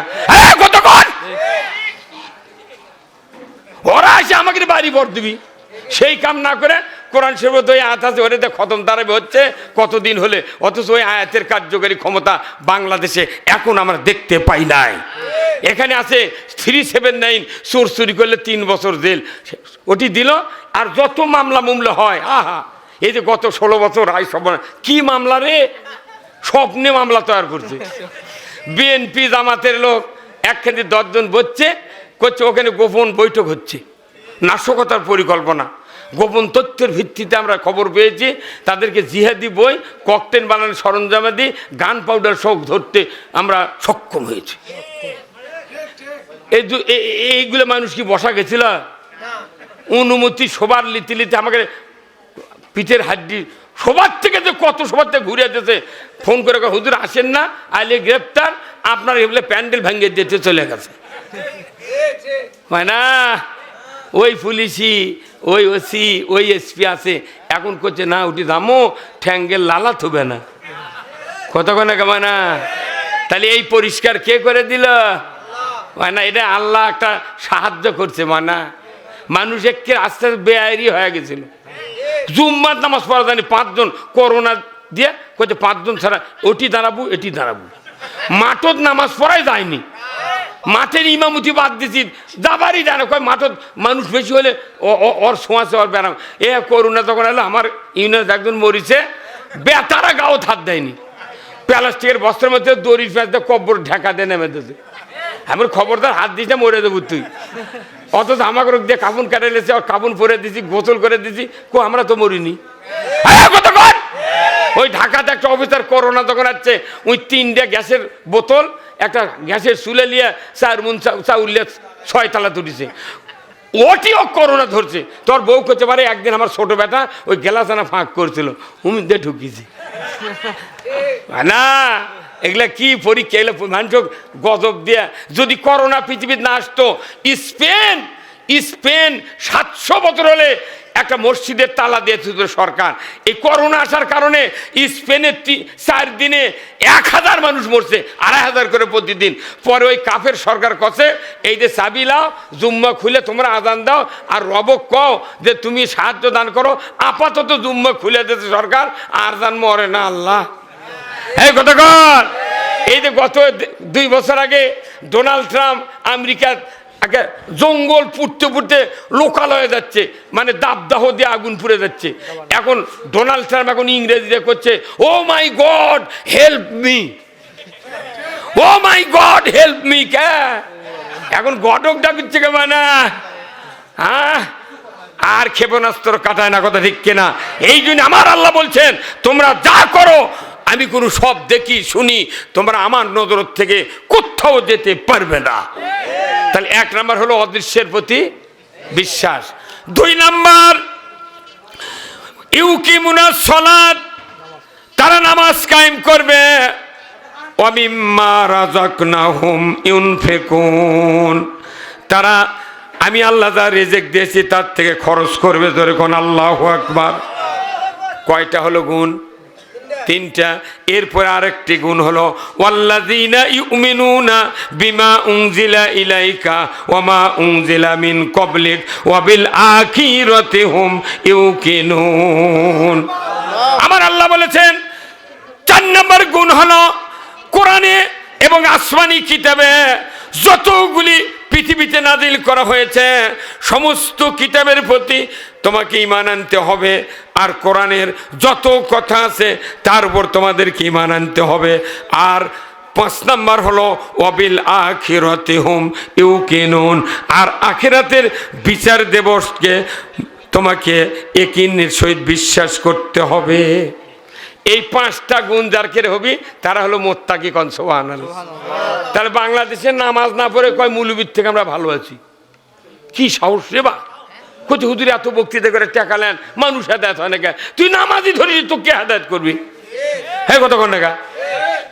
কতক্ষণ ওরা এসে আমাকে বাড়ি পর দিবি। সেই কাম না করে কোরআন শরীফে ওই আয়াত আছে ওরে খতম দাঁড়াবে হচ্ছে কতদিন হলে, অথচ ওই আয়াতের কার্যকারী ক্ষমতা বাংলাদেশে এখন আমরা দেখতে পাই নাই। এখানে আছে 379 চোর চুরি করলে 3 বছর জেল, ওটি দিল। আর যত মামলা হয়, আহা এই যে গত 16 বছর আয় সব কি মামলা রে, স্বপ্নে মামলা তৈরি করছে। বিএনপি জামাতের লোক একখানে 10 জন বসছে করছে, ওখানে গোপন বৈঠক হচ্ছে, নাশকতার পরিকল্পনা। গোপন তথ্যের ভিত্তিতে আমরা খবর পেয়েছি তাদেরকে জিহাদি বই, ককটেল বানানোর সরঞ্জামাদি, গান পাউডার সব ধরতে আমরা সক্ষম হয়েছি। এইগুলো মানুষ কি বসা গেছিল? অনুমতি সবার লিতে লিতে আমাকে পিঠের হাড্ডি সবার থেকে যে কত সবার থেকে ঘুরে যেতেছে, ফোন করে হুজুর আসেন না, আইলে গ্রেপ্তার, আপনার এগুলো প্যান্ডেল ভেঙে দিতে চলে গেছে। হয় না ওই পুলিশি ওই ওসি ওই এসপি আছে, এখন করছে না উঠি দামো ঠ্যাঙ্গের লালা থুবে না, কতক্ষণে কেমন না। তাহলে এই পরিষ্কার কে করে দিল? হয় না, এটা আল্লাহ একটা সাহায্য করছে। মানা মানুষ একে আস্তে আস্তে বেআইরি হয়ে গেছিল। জুম্মার নামাজ পড়া জানি 5 জন করোনা দিয়ে করছে 5 জন ছাড়া ওটি দাঁড়াবো এটি দাঁড়াবো, মাঠত নামাজ পড়াই যায়নি, মাঠের ইমামতি বাদ দিছি, যাবারই জানো কয় মাঠত মানুষ বেশি হলে ওর ছোঁয়াছে ওর বেড়াম। করোনা যখন এলো আমার ইউনিয়ন একজন মরিছে, বেতারা গাও হাত দেয়নি, প্লাস্টিকের বস্ত্রের মধ্যে দড়ির প্যাঁচ দিয়ে কব্বর ঢাকা দিয়ে নেমে দিয়েছে। আমার খবরদার হাত দিয়েছে মরে দেবো তুই, অথচ আমাকে দিয়ে কাপড় কাটে লেছে, কাপড় পরে দিছি, গোসল করে দিছি, আমরা তো মরিনি। ওই ঢাকাতে একটা অফিসার করোনা যখন আসছে, ওই 3টে গ্যাসের বোতল একটা গ্যাসের চুলে নিয়ে 4 মণ চাউল 6 তালা তুলিছে, ওটিও করোনা ধরছে। তোর বউ করতে পারে একদিন আমার ছোট বেটা ওই গেলাসানা ফাঁক করছিল, হুমি দিয়ে ঢুকিয়েছি না। এগুলা কি পরীক্ষা, এগুলো মানুষ গজব দিয়া। যদি করোনা পৃথিবীতে না আসতো, স্পেন 700 বছর হলে একটা মসজিদের তালা দিয়েছিল সরকার। এই করোনা আসার কারণে স্পেনের 4 দিনে 1000 মানুষ মরছে, 2500 করে প্রতিদিন। পরে ওই কাফের সরকার কছে এই যে চাবি লাও, জুম্মা খুলে তোমরা আজান দাও, আর রবক কও যে তুমি সাহায্য দান করো। আপাতত জুম্মা খুলে দিয়েছে সরকার, আর জান মরে না আল্লাহ। এই কথা কর, এই যে গত 2 বছর আগে ডোনাল্ড ট্রাম্প আমেরিকার জঙ্গল পুড়তে পুড়তে লোকাল হয়ে যাচ্ছে, মানে দাবদাহ দিয়ে আগুন পুড়ে যাচ্ছে। এখন ডোনাল্ড ট্রাম্প এখন ইংরেজিতে করছে, ও মাই গড হেল্প মি, ও মাই গড হেল্প মি। কে এখন গডক ডাকছে কে মানে, হ্যাঁ আর ক্ষেপণাস্ত্র কাটায় না, কথা ঠিক কিনা? এই জন্য আমার আল্লাহ বলছেন তোমরা যা করো আমি কোনো সব দেখি শুনি, তোমরা আমার নজর থেকে কোথাও যেতে পারবে না। তাহলে 1 নাম্বার হলো অদৃশ্যের প্রতি বিশ্বাস। 2 নাম্বার ইউকিমুনাস সালাত, তারা নামাজ কায়েম করবে, ওয়া মিম্মা রাযাকনাহুম ইউনফিকুন, তারা আমি আল্লাহ যা রিজিক দিয়েছি তার থেকে খরচ করবে। ধরে কোন আল্লাহু আকবার। কয়টা হলো গুণ? 3টা। এরপরে আরেকটি গুণ হলো ওয়াল্লাযীনা ইউমিনুনা বিমা উনজিলা ইলাইকা ওয়া মা উনজিলা মিন ক্বাবলিক ওয়া বিল আখিরাতি হুম ইউকিনুন। আমার আল্লাহ বলেছেন 4 নম্বর গুণ হলো কোরআনে এবং আসমানি কিতাবে যতগুলি পৃথিবীতে নাজিল করা হয়েছে সমস্ত কিতাবের প্রতি তোমাকে ঈমান আনতে হবে। আর কোরআনের যত কথা আছে তার উপর তোমাদেরকে ঈমান আনতে হবে। আর 5 নাম্বার হলো ওয়াবিল আখিরাতি হুম ইউকিনুন, আর আখিরাতের বিচার দিবসকে তোমাকে ইয়াকিনের সহিত বিশ্বাস করতে হবে। এই 5টা গুণ যার কেড়ে হবি তারা হলো মোত্তাকি, কোন সুবহানাল্লাহ। তাহলে বাংলাদেশের নামাজ না পড়ে কয় মৌলবীর থেকে আমরা ভালো আছি। কি সাহস রে বা, কোথায় হুজুর এত বক্তৃতা করে টাকা নেন, মানুষ হেদায়েত হয় না কে? তুই নামাজই ধরিস, তো কে হেদায়েত করবি? হ্যাঁ, কতক্ষণ টাকা?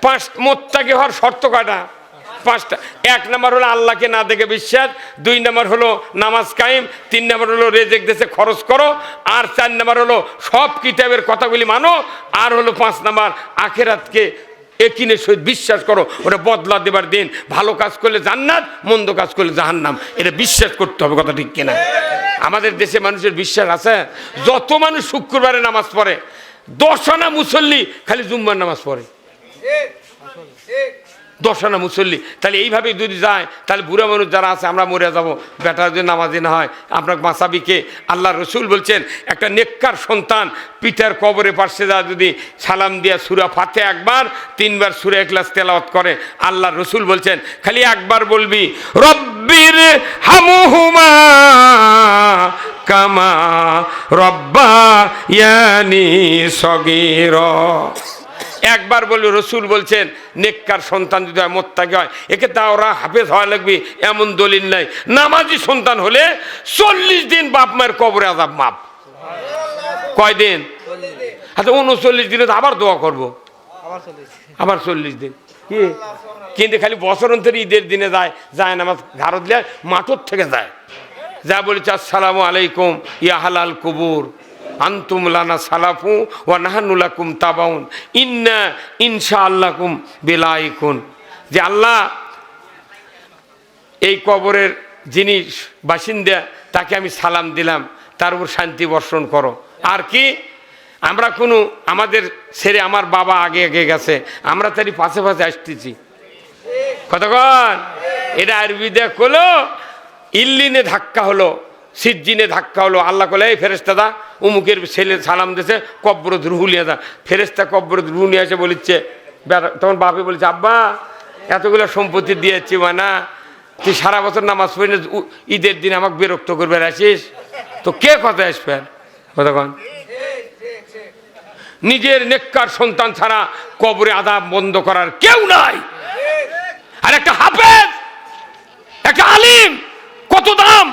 5 মোত্তাকি হওয়ার শর্ত কয়টা? 5টা। 1 নম্বর হলো আল্লাহকে না দেখে বিশ্বাস, 2 নম্বর হলো নামাজ কায়েম, 3 নম্বর হলো রেজেক দেশে খরচ করো, আর 4 নম্বর হলো সব কিতাবের কথাগুলি মানো, আর হলো 5 নম্বর আখিরাতকে একিনের সহিত বিশ্বাস করো, ওটা বদলা দেবার দিন, ভালো কাজ করলে জান্নাত, মন্দ কাজ করলে জাহান্নাম, এটা বিশ্বাস করতে হবে। কথা ঠিক কিনা? আমাদের দেশে মানুষের বিশ্বাস আছে? যত মানুষ শুক্রবারে নামাজ পড়ে, 10 আনা মুসল্লি খালি জুম্মার নামাজ পড়ে, 10 আনা মুসল্লি। তাহলে এইভাবে যদি যায়, তাহলে বুড়া মানুষ যারা আছে আমরা মরে যাব, বেটা যদি নামাজি না হয় আপনার বাঁচাবিকে? আল্লাহ রসুল বলছেন, একটা নেককার সন্তান পিতার কবরে পাশে যা যদি সালাম দিয়া সূরা ফাতিহা একবার, 3 বার সূরা ইখলাস তেলাওয়াত করে, আল্লাহ রসুল বলছেন খালি একবার বলবি রব্বির হামহুমা কামা রব্বায়ানি সগীরা, একবার বলবে। রসুল বলছেন নেককার সন্তান যদি হয়, মোত্তাকি হয়, একে তা ওরা হাফেজ হওয়া লাগবে এমন দলিল নাই। নামাজি সন্তান হলে 40 দিন বাপ মায়ের কবরে আযাব মাপ। কয়দিন? আচ্ছা, 39 দিনে তো আবার দোয়া করবো, আবার 40 দিন। কি কিন্তু খালি বছর অন্তর ঈদের দিনে যায় নামাজ ঘাড়ত দিয়ে মাঠর থেকে যায়, যা বলেছে আসসালামু আলাইকুম ইয়া হালাল কুবুর আনতুম লানা সালাফু ওয়া নাহানু লাকুম তাবাউন ইন্না ইনশাআল্লাকুম বিলাইকুন, যে আল্লাহ এই কবরের যিনি বাসিন্দা তাকে আমি সালাম দিলাম, তার উপর শান্তি বর্ষণ করো। আর কি আমরা কোনো আমাদের ছেড়ে আমার বাবা আগে আগে গেছে, আমরা তারই পাশে পাশে আসতেছি। কতক্ষণ? এটা আরবিতে হলো ইল্লিনে ধাক্কা হলো, সিজ্জিনে ধাক্কা হলো। আল্লাহ কলে এই ফেরেশতাদা উমুকের ছেলে সালাম দিয়েছে, কব্বরত রুহু নিয়ে যা। ফেরেশতা কব্বরত রুহু নিয়ে এসে বলিচ্ছে, তখন বাপে বলেছে আব্বা এতগুলো সম্পত্তি দিয়েছি না, তুই সারা বছর নামাজ পড়ি না, ঈদের দিন আমাকে বিরক্ত করবে আসিস, তো কে কথা আসবেন? কতক্ষণ? নিজের নেককার সন্তান ছাড়া কবরে আযাব বন্ধ করার কেউ নাই। আর একটা হাফেজ, একটা আলিম কত দাম!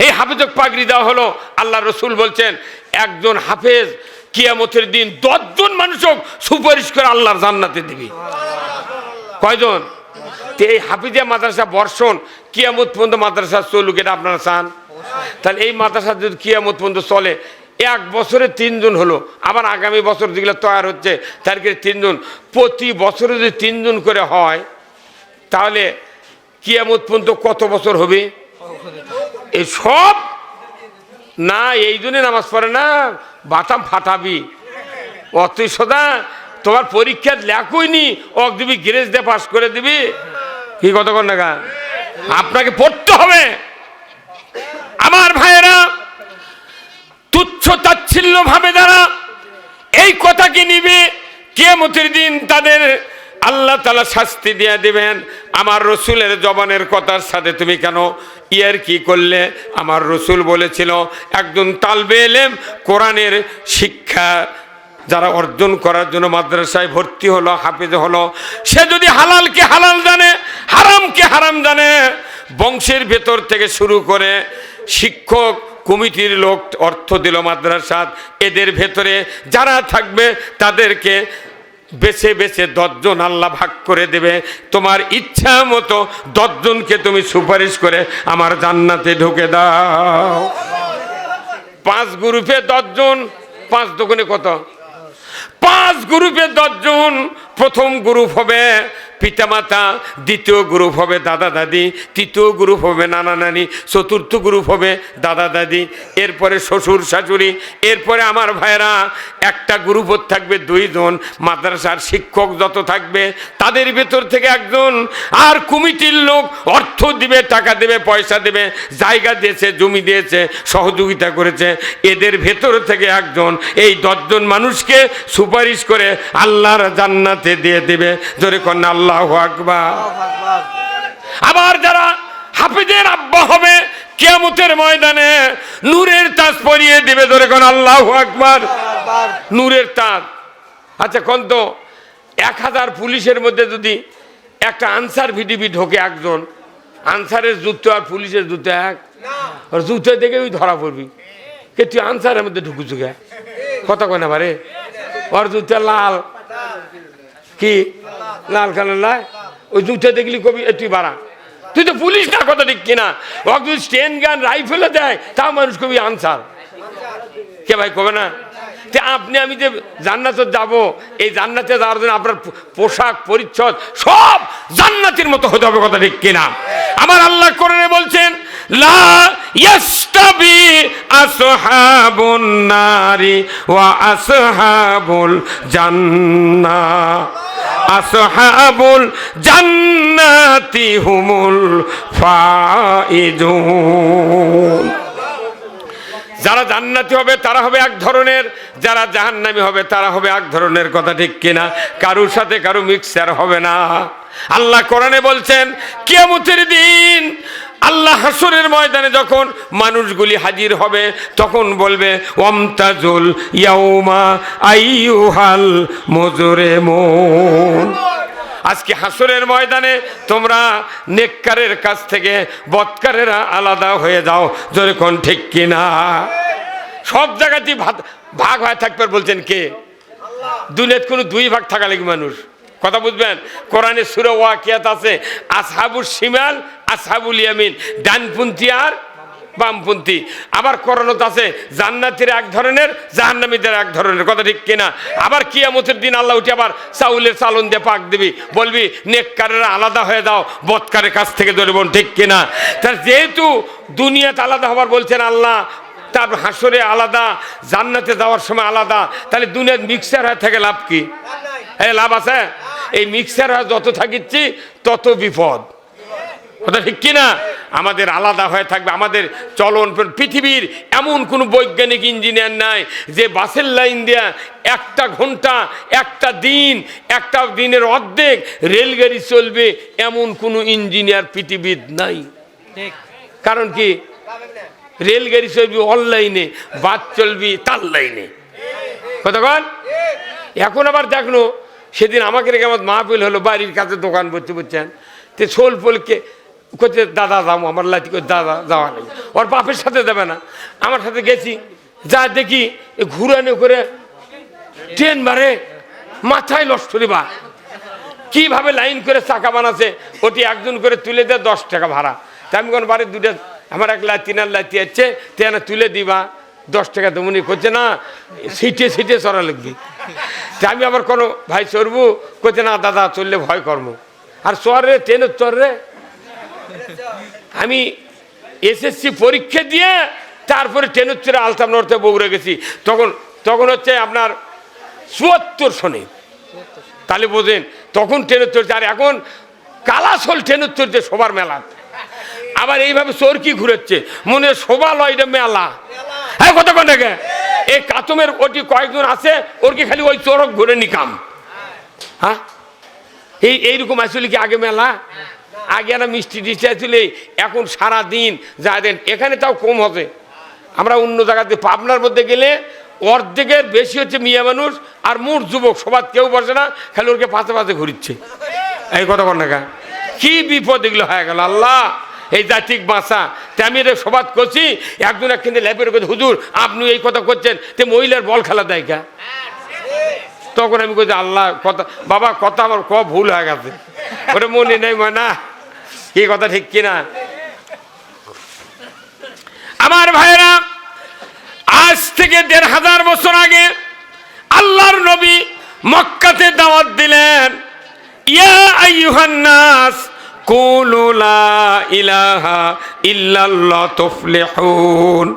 এই হাফেজক পাগড়ি দেওয়া হলো। আল্লাহ রসুল বলছেন একজন হাফেজ কিয়ামতের দিন 10 জন মানুষক সুপারিশ করে আল্লাহর জান্নাতে দিবি। কয়জন? এই হাফিজিয়া মাদ্রাসা বর্ষণ কিয়ামত পর্যন্ত মাদ্রাসা চলুক, এটা আপনারা চান? তাহলে এই মাদ্রাসা যদি কিয়ামত পর্যন্ত চলে, 1 বছরে 3 জন হলো, আবার আগামী বছর যেগুলো তৈরি হচ্ছে তার 3 জন, প্রতি বছরে যদি 3 জন করে হয়, তাহলে কিয়ামত পর্যন্ত কত বছর হবে? এই সব না, এই জন্য নামাজ পড়ে না, বাতাম ফাটাবি। অতই সদা তোমার পরীক্ষা লেখই নি, ওক দিবি গ্রেস দিয়ে পাস করে দিবি। কি কতক্ষণ না, আপনাকে পড়তে হবে। আমার ভাইয়েরা, তুচ্ছ তাচ্ছিল্য ভাবে যারা এই কথাকে নিবে, কিয়ামতের দিন তাদের আল্লাহ তাআলা শাস্তি দিয়ে দিবেন। আমার রসুলের জবানের কথার সাথে তুমি কেন ইয়ার কি করলে? আমার রসুল বলেছিল একজন তালবে ইলম কোরআনের শিক্ষা যারা অর্জন করার জন্য মাদ্রাসায় ভর্তি হলো, হাফেজ হলো, সে যদি হালালকে হালাল জানে, হারামকে হারাম জানে, বংশের ভেতর থেকে শুরু করে শিক্ষক কমিটির লোক অর্থ দিল মাদ্রাসাত, এদের ভেতরে যারা থাকবে তাদেরকে বেছে বেছে 10 জন আল্লাহ ভাগ করে দেবে। তোমার ইচ্ছা মতো 10 জনকে তুমি সুপারিশ করে আমার জান্নাতে ঢুকে দাও। 5 গ্রুপে 10 জন, 5 দোকানে কত? 5 গ্রুপে 10 জন। প্রথম গ্রুপ হবে পিতামাতা, দ্বিতীয় গ্রুপ হবে দাদা দাদি, তৃতীয় গ্রুপ হবে নানা নানি, চতুর্থ গ্রুপ হবে দাদা দাদি, এরপরে শ্বশুর শাশুড়ি, এরপরে আমার ভাইরা একটা গ্রুপত থাকবে 2 জন। মাদ্রাসার শিক্ষক যত থাকবে তাদের ভেতর থেকে 1 জন, আর কমিটির লোক অর্থ দিবে, টাকা দেবে, পয়সা দেবে, জায়গা দিয়েছে, জমি দিয়েছে, সহযোগিতা করেছে, এদের ভেতর থেকে 1 জন। এই 10 জন মানুষকে সুপারিশ করে আল্লাহর জান্নাতে দিয়ে দেবে। জোরে কন্যা আল্লাহু আকবার। আবার যারা হাফেজের আব্বা হবে, কিয়ামতের ময়দানে নূরের তাজ পরিয়ে দিবে। জোরে কন্যা আল্লাহু আকবার। নূরের তাজ আচ্ছা কোন তো 1000 পুলিশের মধ্যে যদি একটা আনসার ভিডিপি ঢোকে, একজন আনসারের জুতো আর পুলিশের জুতো এক, আর জুতো দেখে ওই ধরা পড়বি, কে তুই আনসারের মধ্যে ঢুকুছু গে, কথা কয় না পারে, ওর জুতো লাল, কি লাল কালার লাই, ওই জুতো দেখলি কবি তুই বাড়া, তুই তো পুলিশ না, কথা ঠিক কিনা, ও যদি স্টেন গান রাইফেলে দেয় তাও মানুষ কবি আনসার, কে ভাই কবে না? আপনি আমি যে জান্নাতে যাব, এই জান্নাতে যাওয়ার জন্য আপনার পোশাক পরিচ্ছদ সব জান্নাতের মতো হতে হবে, কথা ঠিক কিনা? আমার আল্লাহ কোরআনে বলছেন, লা ইয়াস্তাবি আসহাবুন নারি ওয়া আসহাবুল জান্নাহ, আসহাবুল জান্নাতি হুমুল ফাইজুন। যারা জান্নাতি হবে তারা হবে এক ধরনের, যারা জাহান্নামী হবে তারা হবে এক ধরনের, কথা ঠিক কিনা? কারোর সাথে কারো মিক্সার হবে না। আল্লাহ কোরআনে বলছেন, কিয়ামতের দিন আল্লাহ হাসরের ময়দানে যখন মানুষগুলি হাজির হবে তখন বলবে, ওয়ামতাজুল ইয়াউমা আইয়ুহাল মুজরিমুন। আজকে হাসরের ময়দানে তোমরা নেককারের কাছ থেকে বদকারেরা আলাদা হয়ে যাও, জোরে কোন ঠিক কিনা? সব জায়গাতেই ভাগ হয়ে থাকবে বলছেন কে? দুনিয়াতে কোনো দুই ভাগ থাকা লাগবে মানুষ, কথা বুঝবেন? কোরআনে সূরা ওয়াকিয়াত আছে, আসহাবুস শিমাল আসহাবুল ইয়ামিন, ডানপন্থী আর বামপন্থী। আবার কোরআনত আছে জান্নাতীরা এক ধরনের, জাহান্নামীদের এক ধরনের, কথা ঠিক কিনা? আবার কিয়ামতের দিন আল্লাহ উঠে আবার চাউলের চালন দিয়ে পাক দিবি, বলবি নেককারেরা আলাদা হয়ে যাও বদকারের কাছ থেকে, ধরবেন ঠিক কিনা? তার যেহেতু দুনিয়াতে আলাদা হবার বলছেন আল্লাহ, তার হাসরে আলাদা, জান্নাতে যাওয়ার সময় আলাদা, তাহলে দুনিয়ার মিক্সার হয়ে থাকে লাভ কি? লাভ আছে? এই মিক্সার হয়ে যত থাকিচ্ছি তত বিপদ, কথা ঠিক কিনা? আমাদের আলাদা হয়ে থাকবে আমাদের চলন। পৃথিবীর এমন কোনো বৈজ্ঞানিক ইঞ্জিনিয়ার নাই যে বাসের লাইন দেয়া একটা ঘন্টা, একটা দিন, একটা দিনের অর্ধেক রেলগাড়ি চলবে, এমন কোনো ইঞ্জিনিয়ার পৃথিবীর নাই। কারণ কি? রেলগাড়ি চলবি অনলাইনে, বাস চলবি তার লাইনে, কথা বল। এখন আবার দেখলো, সেদিন আমাকে রেখে আমার মাহফিল হলো, বাড়ির কাছে দোকান বসতে বলছেন, তে ছোল পোলকে করছে, দাদা যাবো, আমার লাঠি করে দাদা যাওয়া নেই, ওর বাপের সাথে দেবে না, আমার সাথে গেছি, যা দেখি ঘুরানো করে ট্রেন মারে, মাথায় লস্করি বা কিভাবে লাইন করে চাকা বানাচ্ছে, ওটি একজন করে তুলে দেয় 10 টাকা ভাড়া। তা আমি কোন বাড়ির দুটো, আমার এক লাইতি না লাইতি আছে, তেনা তুলে দিবা 10 টাকা তেমনি করছে না, সিটে সিটে চড়া লাগবে। তা আমি আবার কোনো ভাই চড়বো, করছে না দাদা চললে ভয় কর্ম, আর চরে ট্রেনের চরে। আমি এসএসসি পরীক্ষা দিয়ে তারপরে ট্রেনের চড়ে আলতাম নড়তে বগুড়ে গেছি, তখন হচ্ছে আপনার 74 সনে, তাহলে বোঝেন তখন ট্রেনের চড়ছে। আর এখন কালাসল ট্রেনের চড়ছে সবার মেলা, আবার এইভাবে চরকি ঘুরেছে, মনে শোভা লয়, এটা মেলা। হ্যাঁ, কথা কন দেখে এই কাতমের ওটি কয়েকজন আছে, ওর কি খালি ওই চরক ঘুরে নিকাম? হ্যাঁ, এইরকম আসলে কি আগে মেলা? আগে একটা মিষ্টি টিষ্টি আসলে, এখন সারা দিন যা দেন। এখানে তাও কম হবে, আমরা অন্য জায়গাতে পাবনার মধ্যে গেলে অর্ধেকের বেশি হচ্ছে মিয়া মানুষ, আর মোট যুবক সবার কেউ বসে না, খালি ওরকে পাশে পাশে ঘুরিচ্ছে। এই কথা কন না, কি বিপদ এগুলো হয়ে গেল আল্লাহ, এই জাতিক বাঁচা। তে আমি এটা সবাদ করছি, একজন একদিন ল্যাপের কথা, হুজুর আপনি এই কথা করছেন, তে মহিলার বল খেলা দেয় কা? তখন আমি বলছি, আল্লাহ কথা বাবা, কথা আমার ভুল হয়ে গেছে, ওটা মনে নেই না, কি কথা ঠিক কিনা? আমার ভাইরা, আজ থেকে 1500 বছর আগে আল্লাহর নবী মক্কাতে দাওয়াত দিলেন, ইয়া আইয়ুহান নাস কুলু লা ইলাহা ইল্লাল্লাহ তুফলিহুন।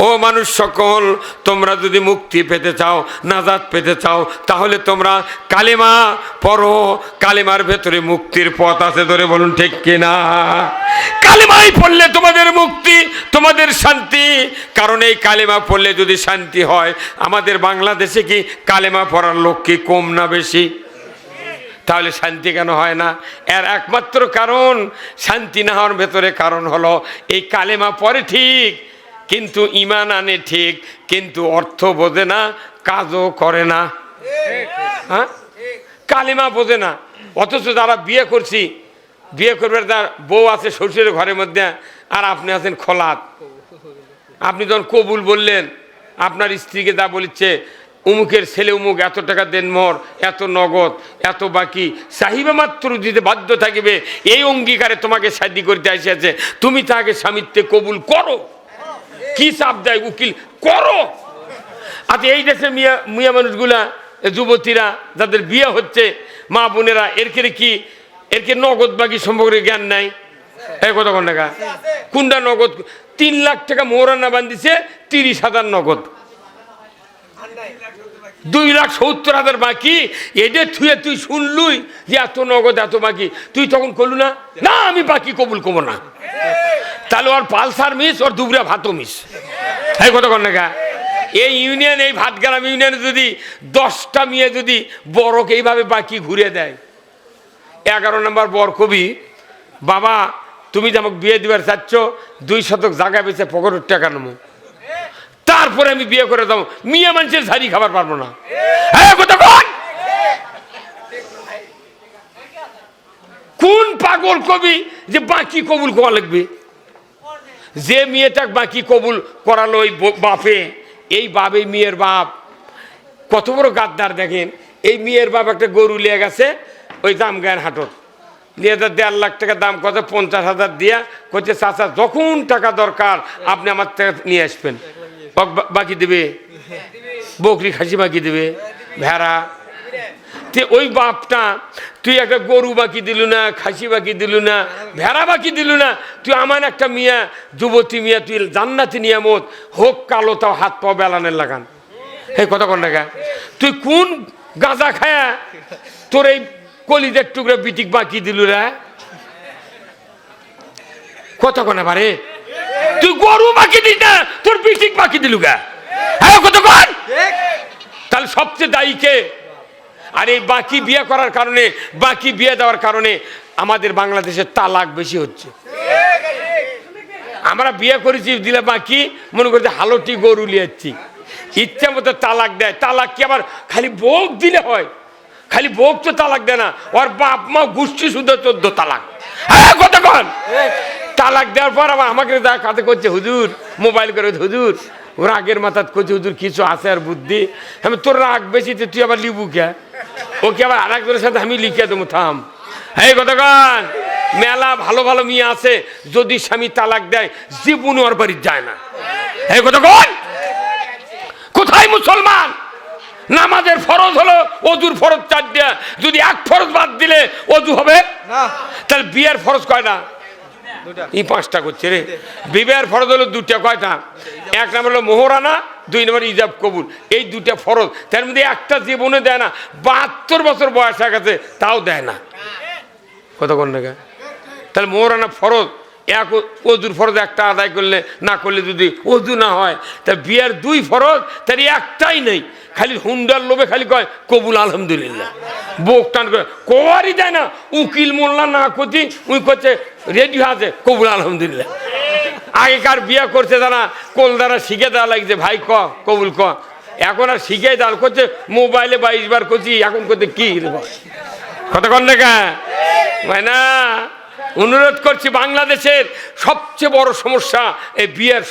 ও মানুষ সকল, তোমরা যদি মুক্তি পেতে চাও, নাজাত পেতে চাও, তাহলে তোমরা কালেমা পড়ো, কালেমার ভেতরে মুক্তির পথ আছে, ধরে বলুন ঠিক কিনা? কালেমাই পড়লে তোমাদের মুক্তি, তোমাদের শান্তি। কারণ এই কালেমা পড়লে যদি শান্তি হয়, আমাদের বাংলাদেশে কি কালেমা পড়ার লোক কি কম না বেশি? তাহলে শান্তি কেন হয় না? এর একমাত্র কারণ, শান্তি না হওয়ার ভেতরে কারণ হলো এই কালেমা পড়ে ঠিক, কিন্তু ঈমান আনে ঠিক, কিন্তু অর্থ বোঝে না, কাজও করে না। হ্যাঁ, কালিমা বোঝে না। অথচ যারা বিয়ে করছি, বিয়ে করবে, তার বউ আছে শ্বশুরের ঘরের মধ্যে, আর আপনি আছেন খোলাত। আপনি যখন কবুল বললেন, আপনার স্ত্রীকে যা বলিচ্ছে, উমুকের ছেলে উমুক এত টাকা দেন মোর, এত নগদ, এত বাকি চাহিবে মাত্র দিতে বাধ্য থাকিবে, এই অঙ্গীকারে তোমাকে শাদী করতে আসিয়াছে, তুমি তাকে স্বামীত্বে কবুল করো। কি চাপ দেয় উকিল, করো। আচ্ছা, এই দেশে মিয়া মিয়া মানুষগুলা, যুবতীরা যাদের বিয়ে হচ্ছে, মা বোনেরা, এরকে নগদ বাকি সম্পর্কে জ্ঞান নাই। এই কত টাকা কোনটা নগদ? 3 লাখ টাকা মোহরানা বান্ধিছে, 30,000 নগদ, 2,70,000 বাকি। এটা থুয়ে তুই শুনলুই যে এত নগদ এত বাকি, তুই তখন করলু না, না আমি বাকি কবুল করবো না। তাহলে ওর পালসার মিস, ওর দুবরা ভাতও মিস। এই কত টাকা? এই ইউনিয়ন, এই ভাতগ্রাম ইউনিয়নে যদি 10টা মেয়ে যদি বড়কে এইভাবে বাকি ঘুরে দেয়, 11 নম্বর বর কবি, বাবা তুমি যে আমাকে বিয়ে দিবার চাচ্ছ, 2 শতক জায়গা বেঁচে পকেটের টাকা নেবো, তারপরে আমি বিয়ে করে দেবো। মেয়ে মানুষের ঝাড়ি খাবার পারবো না। কোন পাগল কবি যে বাকি কবুল করা লাগবে? যে মেয়েটা বাকি কবুল করালো ওই বাপে, এই বাপ, এই মেয়ের বাপ কত বড় গাদ্দার দেখেন। এই মেয়ের বাপ একটা গরু লিয়ে গেছে ওই দাম গায়ের হাটত, নিয়ে 1.5 লাখ টাকা দাম, কত 50,000 দিয়া কইছে, চাচা যখন টাকা দরকার আপনি আমার টাকা নিয়ে আসবেন। বাকি দেবে, বকরি খাসি বাকি দেবে, ভেড়া। তে ওই বাপটা, তুই একটা গরু বাকি দিলু না, খাসি বাকি দিলু না, ভেড়া বাকি দিলু না, তুই আমার একটা মিয়া, যুবতী মিয়া, তুই জান্নাতি নিয়ামত হোক কালো, তাও হাত পাও বেলানের লাগান। এই কত টাকা? তুই কোন গাঁজা খায়া তোর এই কলিদের টুকরা বিটিক বাকি দিলু রে? কত কোনা পারে? তুই গরু বাকি দিস না, তোর বিটিক বাকি দিলু গা। হ্যাঁ কত কোন? তাহলে সবচেয়ে দায়ী কে? আর এই বাকি বিয়ে করার কারণে, বাকি বিয়ে দেওয়ার কারণে আমাদের বাংলাদেশে তালাক বেশি হচ্ছে। আমরা বিয়ে করেছি, দিলে বাকি মনে করছি হালটি গরু লিয়েছি, ইচ্ছা মতো তালাক দেয়। তালাক কি আবার খালি বউ দিলে হয়? খালি বউ তো তালাক দেয় না, ওর বাপ মা গোষ্ঠী শুধু 14 তালাক। হ্যাঁ কতক্ষণ? তালাক দেওয়ার পর আবার আমাকে কাতে করছে, হুজুর মোবাইল করে, হুজুর ওর আগের মাথাত করছে, হুজুর কিছু আছে আর বুদ্ধি। আমি তোর রাগ বেশি, তুই আবার লিবু কে? ওকে আবার আর একজনের সাথে আমি লিখে দেবো, থাম। হ্যাঁ কতক্ষণ? মেলা ভালো ভালো মেয়ে আছে, যদি স্বামী তালাক দেয় জীবনে ওর বাড়ি যায় না। হ্যাঁ কতক্ষণ? কোথায় মুসলমান? নামাজের ফরজ হলো, অজুর ফরজ 4টা, যদি 1 ফরজ বাদ দিলে অজু হবে না। তাহলে বিয়ের ফরজ কয়টা? 5টা করছে রে। বিবাহের ফরজ হলো 2টা, কয়টা? 1 নম্বর হলো মোহরানা, 2 নম্বর ইজাব কবুল। এই 2টা ফরজ, তার মধ্যে একটা জীবনে দেয় না। 72 বছর বয়স হয়ে গেছে, তাও দেয় না। কতক্ষণ টাকা? তাহলে মোহরানা ফরজ, এক অজুর ফরজ একটা আদায় করলে, না করলে যদি অজু না হয়, তা বিয়ের 2 ফরজ, তার একটাই নেই। খালি হুন্ডার লোভে খালি কয় কবুল আলহামদুলিল্লাহ, বুক টান করে কোয়ারই দেয় না। উকিল মোল্লা না করছি, উই করছে রেডি আছে কবুল আলহামদুলিল্লাহ। আগেকার বিয়ে করছে তারা কোল দ্বারা শিখে দেওয়া লাগছে, ভাই ক কবুল ক। এখন আর শিখে দেওয়া করছে মোবাইলে 22 বার করছি, এখন করতে কি কতক্ষণ দেখা হয় না। অনুরোধ করছি, বাংলাদেশের সবচেয়ে বড় সমস্যা এই বিয়ের।